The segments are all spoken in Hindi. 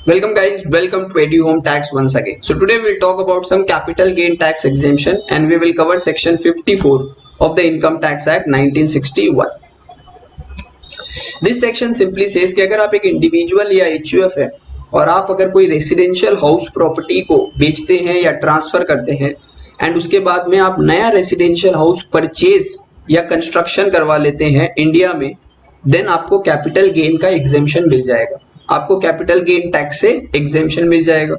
Welcome guys, welcome to EduHome Tax once again. So today we'll talk about some capital gain tax exemption and we will cover section 54 of the Income Tax Act 1961. This section simply says कि अगर आप एक इंडिविजुअल या HUF है और आप अगर कोई रेसिडेंशियल हाउस प्रॉपर्टी को बेचते हैं या ट्रांसफर करते हैं एंड उसके बाद में आप नया रेसिडेंशियल हाउस परचेज या कंस्ट्रक्शन करवा लेते हैं इंडिया में, देन आपको कैपिटल गेन का एग्जेम्पशन मिल जाएगा, आपको कैपिटल गेन टैक्स से एग्जेम्पशन मिल जाएगा।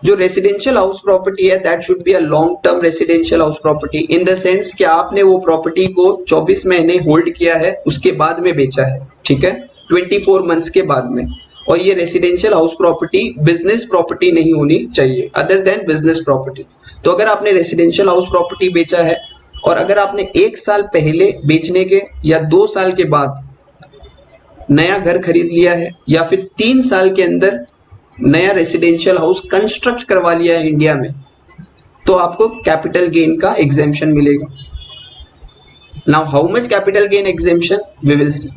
जो रेसिडेंशियल हाउस प्रॉपर्टी है that should be a long term residential house property in the sense कि आपने वो प्रॉपर्टी को 24 महीने होल्ड किया है, उसके बाद में बेचा है, ठीक है, 24 मंथ्स के बाद में। और ये residential house property business property नहीं होनी चाहिए अदर देन बिजनेस प्रॉपर्टी। तो अगर आपने रेसिडेंशियल हाउस प्रॉपर्टी बेचा है और अगर आपने 1 साल पहले बेचने के या 2 साल के बाद नया घर खरीद लिया है या फिर 3 साल के अंदर नया रेसिडेंशियल हाउस कंस्ट्रक्ट करवा लिया है इंडिया में, तो आपको कैपिटल गेन का एग्जेम्पशन मिलेगा। Now how much capital gain exemption we will see.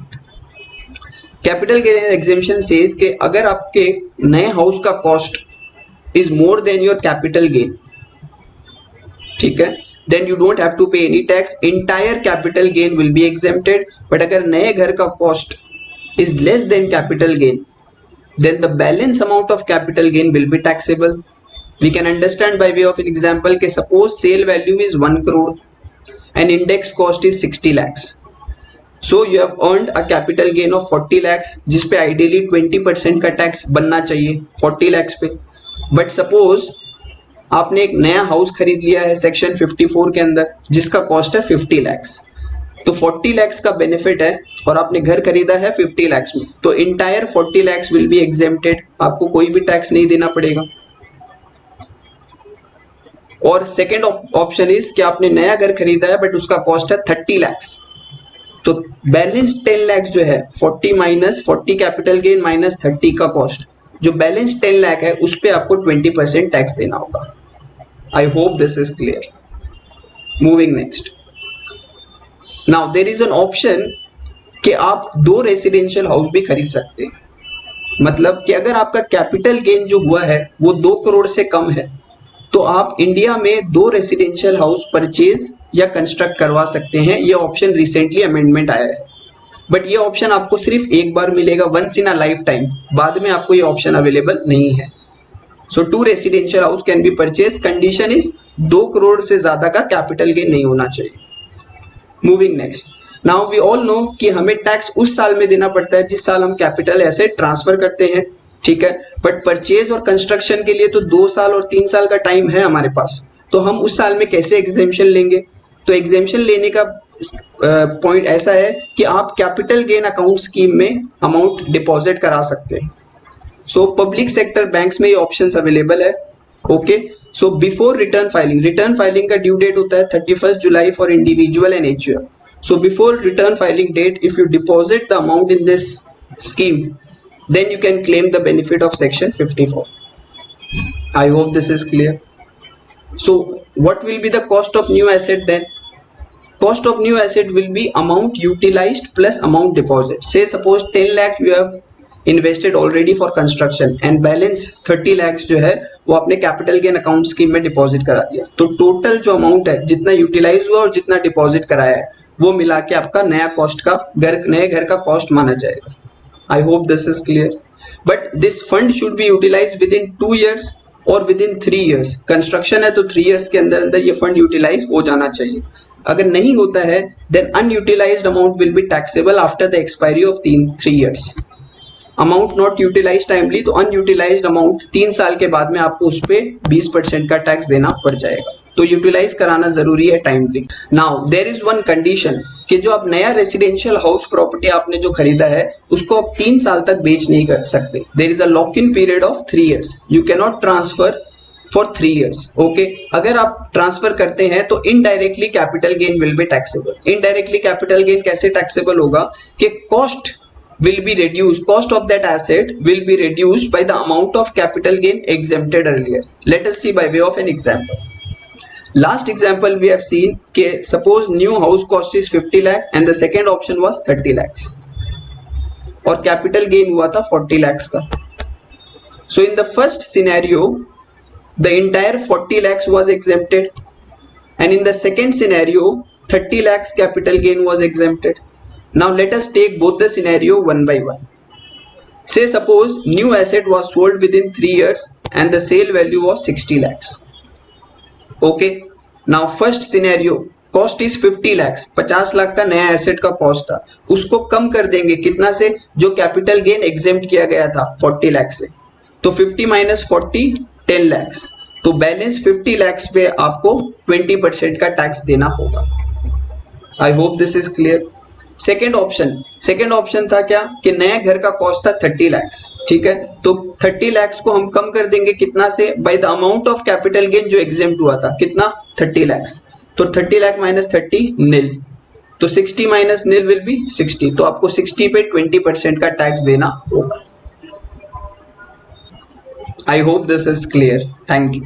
Capital gain exemption says कि अगर आपके नए हाउस का cost is more than your capital gain, ठीक है, then you don't have to pay any tax, entire capital gain will be exempted. But अगर नए घर का cost is less than capital gain, then the balance amount of capital gain will be taxable. We can understand by way of an example कि suppose sale value is 1 crore and index cost is 60 lakhs. So you have earned a capital gain of 40 lakhs जिस पे ideally 20% का टैक्स बनना चाहिए 40 lakhs पे। But suppose आपने एक नया हाउस खरीद लिया है सेक्शन 54 के अंदर जिसका कॉस्ट है 50 lakhs, तो 40 lakhs का बेनिफिट है और आपने घर खरीदा है 50 lakhs में, तो entire 40 lakhs will be exempted, आपको कोई भी टैक्स नहीं देना पड़ेगा। और सेकेंड ऑप्शन इज कि आपने नया घर खरीदा है बट उसका कॉस्ट है 30 lakhs, तो बैलेंस 10 lakhs जो है 40 माइनस 40 कैपिटल गेन माइनस 30 का कॉस्ट, जो बैलेंस 10 lakh है उस पर आपको 20% टैक्स देना होगा। I hope this is clear. Moving next. Now there is an option कि आप 2 रेसिडेंशियल हाउस भी खरीद सकते हैं, मतलब कि अगर आपका कैपिटल गेन जो हुआ है वो 2 करोड़ से कम है तो आप इंडिया में 2 रेसिडेंशियल हाउस परचेज या कंस्ट्रक्ट करवा सकते हैं। ये ऑप्शन रिसेंटली अमेंडमेंट आया है, बट ये ऑप्शन आपको सिर्फ एक बार मिलेगा, once in a life time, बाद में आपको ये ऑप्शन अवेलेबल नहीं है। So 2 residential house can be purchase, condition is 2 crore से ज्यादा का कैपिटल गेन नहीं होना चाहिए। Moving next. Now we all know कि हमें टैक्स उस साल में देना पड़ता है जिस साल हम कैपिटल एसेट ट्रांसफर करते हैं, ठीक है, बट परचेज और कंस्ट्रक्शन के लिए तो 2 साल और 3 साल का टाइम है हमारे पास, तो हम उस साल में कैसे एग्जेम्पशन लेंगे? तो एग्जेम्पशन लेने का पॉइंट ऐसा है कि आप कैपिटल गेन अकाउंट स्कीम में अमाउंट डिपॉजिट करा सकते हैं। सो पब्लिक सेक्टर बैंक्स में ये ऑप्शंस अवेलेबल है। Okay, so before return filing का ड्यू डेट होता है 31 जुलाई for individual and HUF। So before return filing date, if you deposit the amount in this scheme, then you can claim the benefit of section 54. I hope this is clear. So what will be the cost of new asset then? Cost of new asset will be amount utilized plus amount deposit. Say suppose 10 lakh you have invested already for construction and balance 30 lakhs जो है वो आपने कैपिटल गेन अकाउंट स्कीम में डिपॉजिट करा दिया, तो टोटल जो अमाउंट है जितना यूटिलाइज हुआ और जितना डिपॉजिट कराया है वो मिला के आपका नया कॉस्ट का नए घर का कॉस्ट माना जाएगा। I hope this is clear. But this fund should be utilise within 2 years और विद इन 3 years। कंस्ट्रक्शन है तो 3 years के अंदर अंदर ये फंड यूटिलाइज हो जाना चाहिए। अगर नहीं होता है then unutilised amount will be taxable after the expiry of 3 years। Amount not utilise timely, तो अनयूटिलाइज्ड अमाउंट 3 साल के बाद में आपको उस पर 20% का टैक्स देना पड़ जाएगा, तो यूटिलाइज कराना जरूरी है timely. Now there is one condition कि जो आप नया रेसिडेंशियल हाउस प्रॉपर्टी आपने जो खरीदा है उसको आप 3 साल तक बेच नहीं कर सकते। There is a lock in period of 3 years, you can not transfer for 3 years। Okay, अगर आप ट्रांसफर करते हैं तो indirectly capital gain will be taxable. Indirectly capital gain कैसे टैक्सेबल होगा कि cost will be reduced, cost of that asset will be reduced by the amount of capital gain exempted earlier. Let us see by way of an example. Last example we have seen कि suppose new house cost is 50 lakh and the second option was 30 lakhs और capital gain हुआ था 40 lakhs का। So in the first scenario, the entire 40 lakhs was exempted, and in the second scenario 30 lakhs capital gain was exempted. Now let us take both the scenario one by one. Say suppose new asset was sold within 3 years and the sale value was 60 lakhs. Okay, now first scenario, cost is 50 lakhs, 50 lakh का नया एसेट का कॉस्ट था, उसको कम कर देंगे कितना से, जो कैपिटल गेन एग्जेम्प्ट किया गया था 40 लाख से, तो 50 माइनस 40 10 lakhs, तो बैलेंस 50 lakhs पे आपको 20% का टैक्स देना होगा. I hope this is clear. Second option था क्या कि नया घर का कॉस्ट था 30 lakhs. ठीक है, तो 30 lakhs को हम कम कर देंगे कितना से, by the amount of capital gain जो एग्जेम्प्ट हुआ था, कितना 30 lakhs, तो 30 लाख माइनस 30 नील, तो 60 माइनस नील विल बी 60, तो आपको 60 पे 20% का टैक्स देना होगा. I hope this is clear. Thank you.